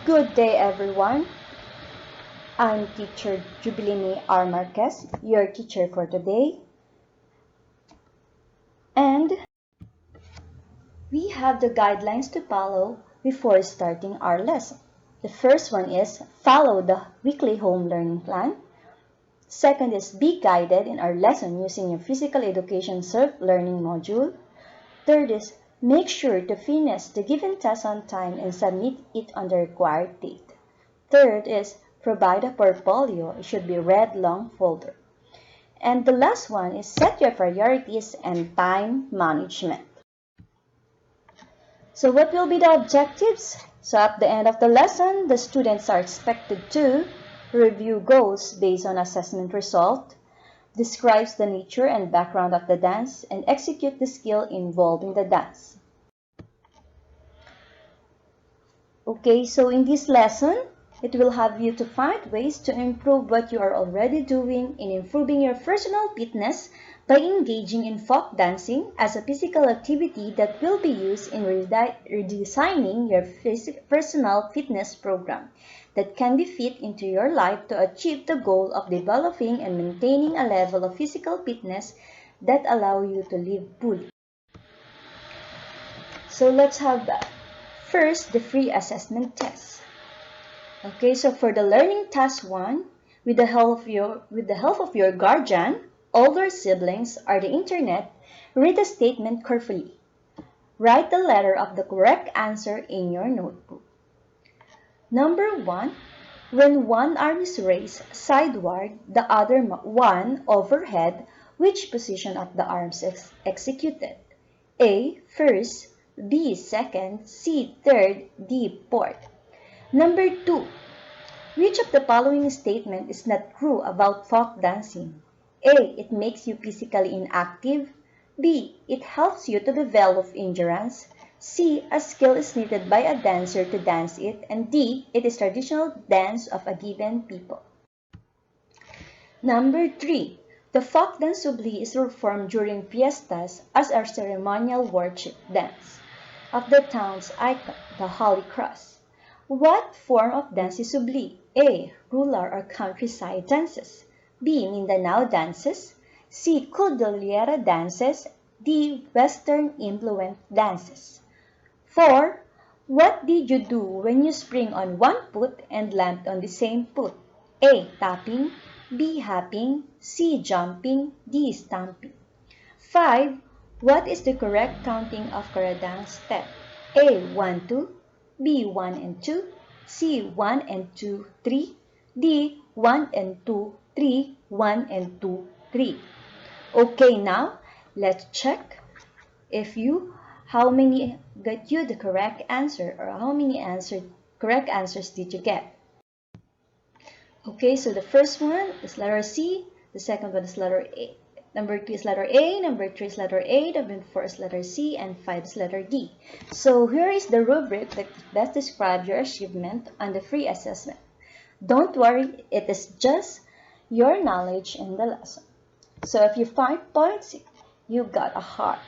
Good day, everyone. I'm teacher Jubilini R. Marquez, your teacher for today. And we have the guidelines to follow before starting our lesson. The first one is follow the weekly home learning plan. Second is be guided in our lesson using your physical education self-learning module. Third is make sure to finish the given task on time and submit it on the required date. Third is provide a portfolio. It should be red long folder. And the last one is set your priorities and time management. So what will be the objectives? So at the end of the lesson, the students are expected to review goals based on assessment result, describes the nature and background of the dance, and execute the skill involving the dance. Okay, so in this lesson, it will have you to find ways to improve what you are already doing in improving your personal fitness by engaging in folk dancing as a physical activity that will be used in redesigning your personal fitness program that can be fit into your life to achieve the goal of developing and maintaining a level of physical fitness that allow you to live fully. So let's have that. First, the free assessment test. Okay, so for the learning task 1, with the help of your guardian, older siblings, or the internet, read the statement carefully. Write the letter of the correct answer in your notebook. Number 1, when one arm is raised sideward, the other one overhead, which position of the arms executed? A, first, B, second, C, third, D, fourth. Number 2, which of the following statement is not true about folk dancing? A, it makes you physically inactive. B, it helps you to develop endurance. C, a skill is needed by a dancer to dance it. And D, it is traditional dance of a given people. Number 3, the folk dance subli is performed during fiestas as a ceremonial worship dance of the town's icon, the Holy Cross. What form of dance is subli? A, rural or countryside dances. B, Mindanao dances. C, Cordillera dances. D, Western influenced dances. 4. What did you do when you spring on one foot and land on the same foot? A, tapping. B, hopping. C, jumping. D, stamping. 5. What is the correct counting of Karadang step? A, 1, 2. B, 1 and 2. C, 1 and 2, 3. D, 1 and 2, 3. 1 and 2, 3. Okay, now let's check if how many got you the correct answer, or how many correct answers did you get. Okay, so the first one is letter C, the second one is letter A. Number 2 is letter A, number 3 is letter A, number 4 is letter C, and 5 is letter D. So here is the rubric that best describes your achievement on the free assessment. Don't worry, it is just your knowledge in the lesson. So if you 5 points, you got a heart.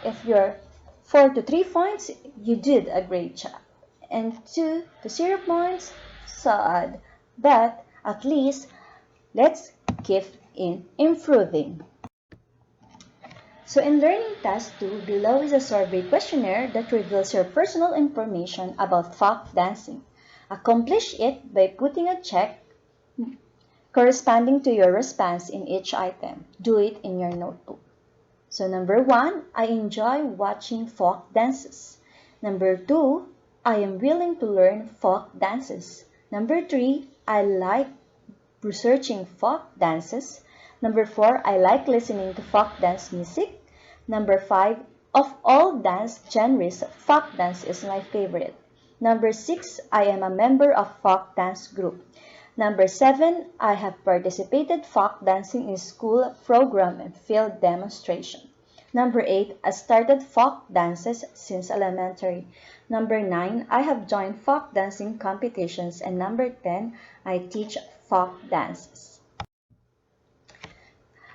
If you're 4 to 3 points, you did a great job. And 2 to 0 points, sad. But at least, let's keep in improving. So in learning task 2, below is a survey questionnaire that reveals your personal information about folk dancing. Accomplish it by putting a check corresponding to your response in each item. Do it in your notebook. So number 1, I enjoy watching folk dances. Number 2, I am willing to learn folk dances. Number 3, I like researching folk dances. Number 4, I like listening to folk dance music. Number 5, of all dance genres, folk dance is my favorite. Number 6, I am a member of folk dance group. Number 7, I have participated folk dancing in school program and field demonstration. Number 8, I started folk dances since elementary. Number 9, I have joined folk dancing competitions. And number 10, I teach folk dances.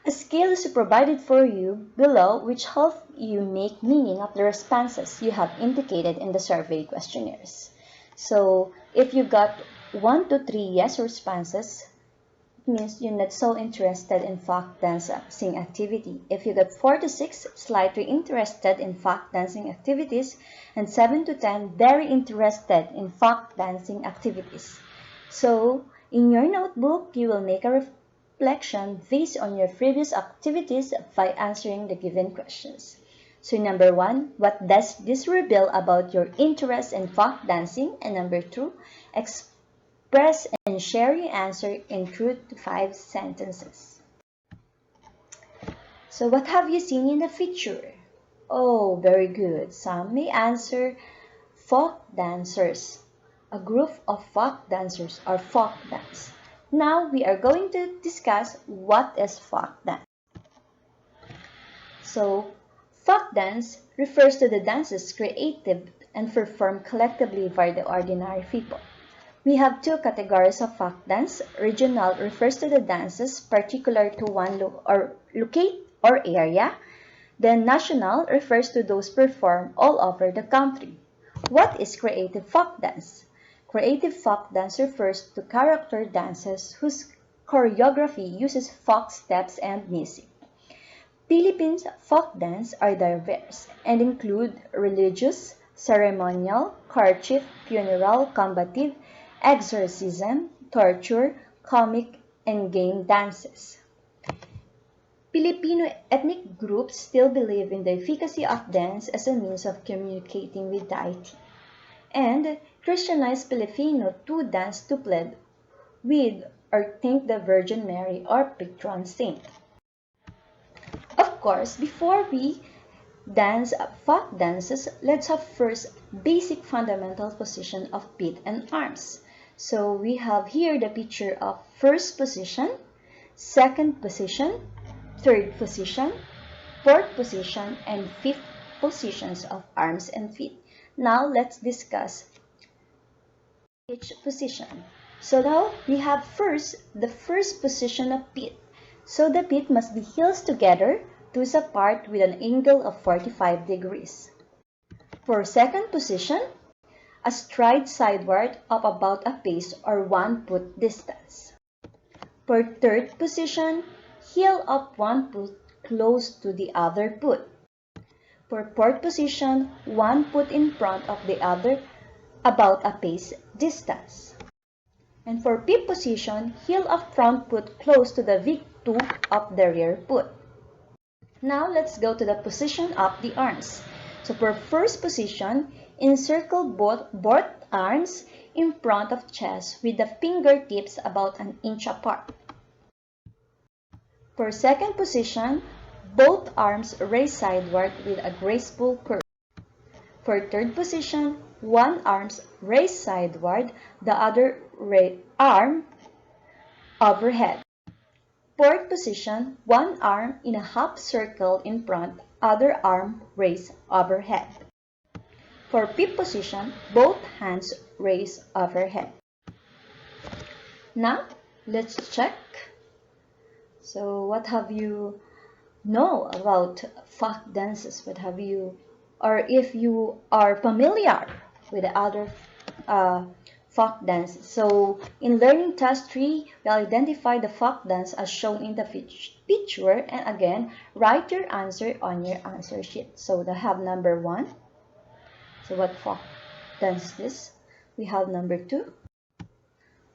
A scale is provided for you below which helps you make meaning of the responses you have indicated in the survey questionnaires. So if you got 1 to 3 yes responses, it means you're not so interested in folk dancing activity. If you got 4 to 6, slightly interested in folk dancing activities, and 7 to 10, very interested in folk dancing activities. So in your notebook, you will make a reflection based on your previous activities by answering the given questions. So number 1, what does this reveal about your interest in folk dancing? And number 2, express and share your answer in 2 to 5 sentences. So what have you seen in the picture? Oh, very good. Some may answer folk dancers. A group of folk dancers or folk dance. Now we are going to discuss what is folk dance. So, folk dance refers to the dances created and performed collectively by the ordinary people. We have two categories of folk dance. Regional refers to the dances particular to one locate or area. Then national refers to those performed all over the country. What is creative folk dance? Creative folk dance refers to character dances whose choreography uses folk steps and music. Philippines folk dance are diverse and include religious, ceremonial, courtship, funeral, combative, exorcism, torture, comic, and game dances. Filipino ethnic groups still believe in the efficacy of dance as a means of communicating with deity. And Christianized Filipino too dance to plead with or thank the Virgin Mary or patron saint. Of course, before we dance folk dances, let's have first basic fundamental position of feet and arms. So we have here the picture of first position, second position, third position, fourth position, and fifth positions of arms and feet. Now let's discuss each position. So now we have first the first position of feet. So the feet must be heels together, toes apart with an angle of 45 degrees. For second position, a stride sideward of about a pace or 1 foot distance. For third position, heel of 1 foot close to the other foot. For fourth position, 1 foot in front of the other about a pace distance. And for fifth position, heel of front foot close to the weak toe of the rear foot. Now let's go to the position of the arms. So for first position, encircle both arms in front of chest with the fingertips about an inch apart. For second position, both arms raise sideward with a graceful curve. For third position, one arm raised sideward, the other arm overhead. Fourth position, one arm in a half circle in front, other arm raised overhead. For fifth position, both hands raised overhead. Now, let's check. So, what have you know about folk dances? What have you, or if you are familiar with the other folk dance. So in learning task 3, we'll identify the folk dance as shown in the picture, and again, write your answer on your answer sheet. So they have number 1. So what folk dance is this? We have number 2.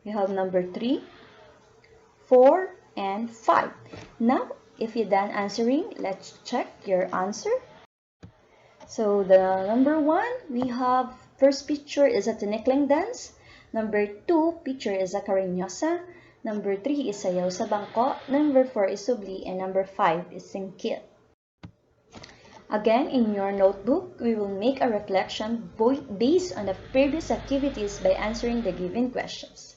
We have number 3, 4, and 5. Now, if you're done answering, let's check your answer. So the number 1, we have first picture is a tinikling dance. Number 2 picture is a karinyosa. Number 3 is sayaw sa bangko. Number 4 is subli. And number 5 is singkil. Again, in your notebook, we will make a reflection based on the previous activities by answering the given questions.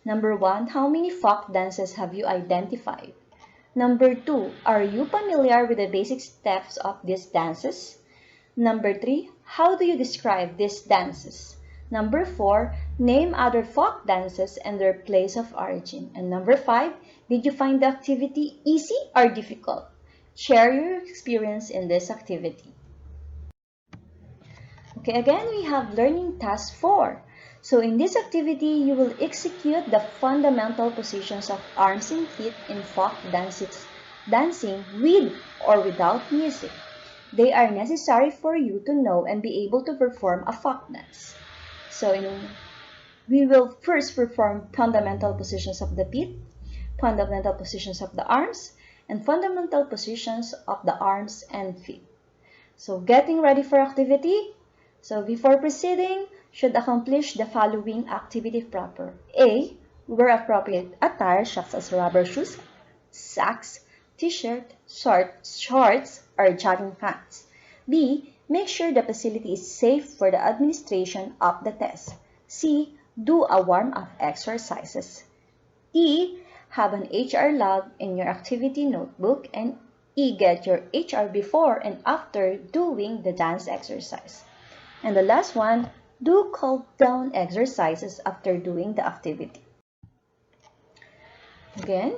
Number 1, how many folk dances have you identified? Number 2, are you familiar with the basic steps of these dances? Number 3, how do you describe these dances? Number 4, name other folk dances and their place of origin. And number 5, did you find the activity easy or difficult? Share your experience in this activity. Okay, again, we have learning task 4. So in this activity, you will execute the fundamental positions of arms and feet in folk dances, dancing with or without music. They are necessary for you to know and be able to perform a folk dance. So we will first perform fundamental positions of the feet, fundamental positions of the arms, and fundamental positions of the arms and feet. So getting ready for activity. So before proceeding, should accomplish the following activity proper. A. Wear appropriate attire such as rubber shoes, socks, t-shirt, shorts, or jogging pants. B. Make sure the facility is safe for the administration of the test. C. Do a warm-up exercises. E. Have an HR log in your activity notebook, and E. Get your HR before and after doing the dance exercise. And the last one, do cool down exercises after doing the activity. Again,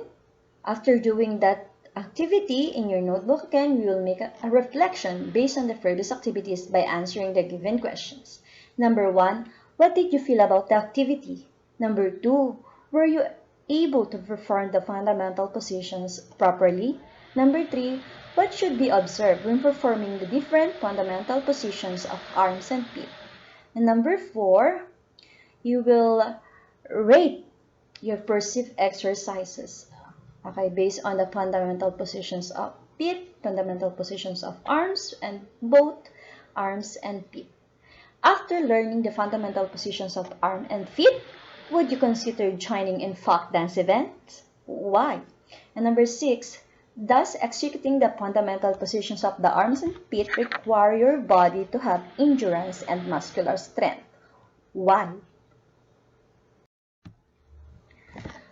after doing that activity in your notebook, again, we will make a reflection based on the previous activities by answering the given questions. Number 1, what did you feel about the activity? Number 2, were you able to perform the fundamental positions properly? Number 3, what should be observed when performing the different fundamental positions of arms and feet? And number 4, you will rate your perceived exercises, okay, based on the fundamental positions of feet, fundamental positions of arms, and both arms and feet. After learning the fundamental positions of arm and feet, would you consider joining in folk dance events? Why? And number 6, does executing the fundamental positions of the arms and feet require your body to have endurance and muscular strength? Why?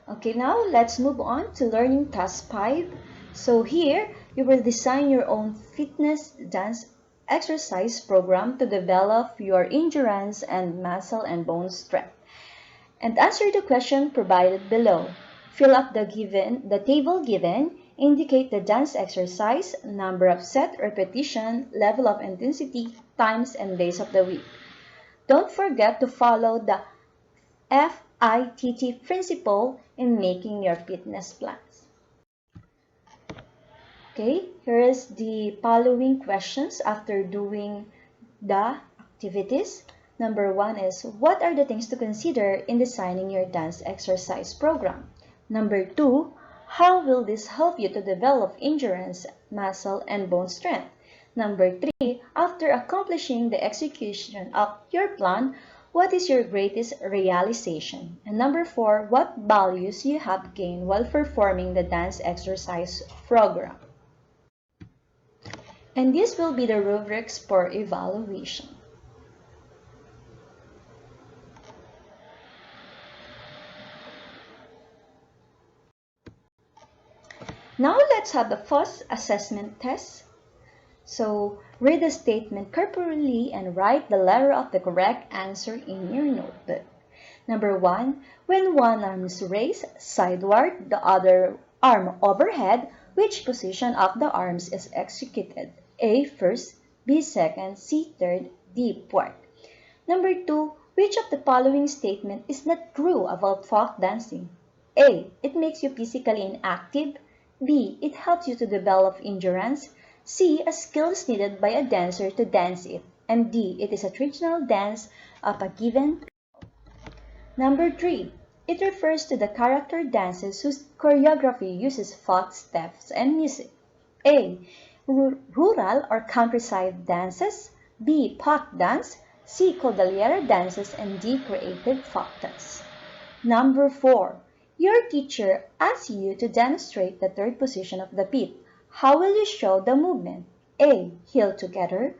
Okay, now let's move on to learning task 5. So here, you will design your own fitness dance exercise program to develop your endurance and muscle and bone strength. And answer the question provided below. Fill up the table given, indicate the dance exercise, number of set, repetition, level of intensity, times, and days of the week. Don't forget to follow the FITT principle in making your fitness plans. Okay, here is the following questions after doing the activities. Number 1 is, what are the things to consider in designing your dance exercise program? Number 2, how will this help you to develop endurance, muscle, and bone strength? Number 3, after accomplishing the execution of your plan, what is your greatest realization? And number 4, what values you have gained while performing the dance exercise program? And this will be the rubrics for evaluation. Now let's have the first assessment test. So read the statement carefully and write the letter of the correct answer in your notebook. Number 1, when one arm is raised sideward, the other arm overhead, which position of the arms is executed? A, first, B, second, C, third, D, fourth. Number 2, which of the following statement is not true about folk dancing? A, it makes you physically inactive. B, it helps you to develop endurance. C, a skill is needed by a dancer to dance it. And D, it is a traditional dance of a given people. Number 3, it refers to the character dances whose choreography uses folk steps and music. A, rural or countryside dances. B, folk dance. C, cordillera dances. And D, creative folk dance. Number 4, your teacher asks you to demonstrate the third position of the feet. How will you show the movement? A, heel together.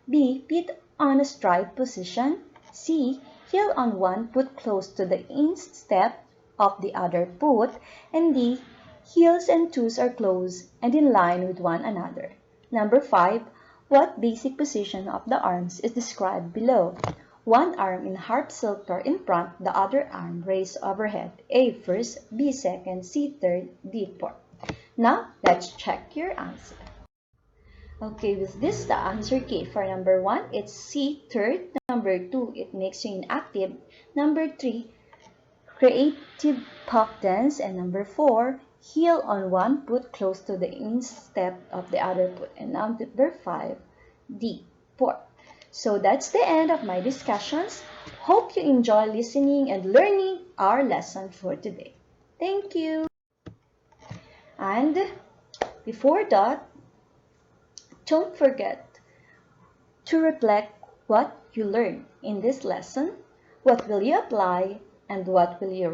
B, feet on a stride position. C, heel on one foot close to the instep of the other foot. And D, heels and toes are close and in line with one another. Number 5, what basic position of the arms is described below? One arm in harp circle in front, the other arm raised overhead. A first, B second, C third, D fourth. Now, let's check your answer. Okay, with this, the answer key for number 1, it's C, third. Number 2, it makes you inactive. Number 3, creative pop dance. And number 4, heel on one foot close to the instep of the other foot. And number 5, D, fourth. So that's the end of my discussions. Hope you enjoy listening and learning our lesson for today. Thank you. And before that, don't forget to reflect what you learned in this lesson, what will you apply, and what will you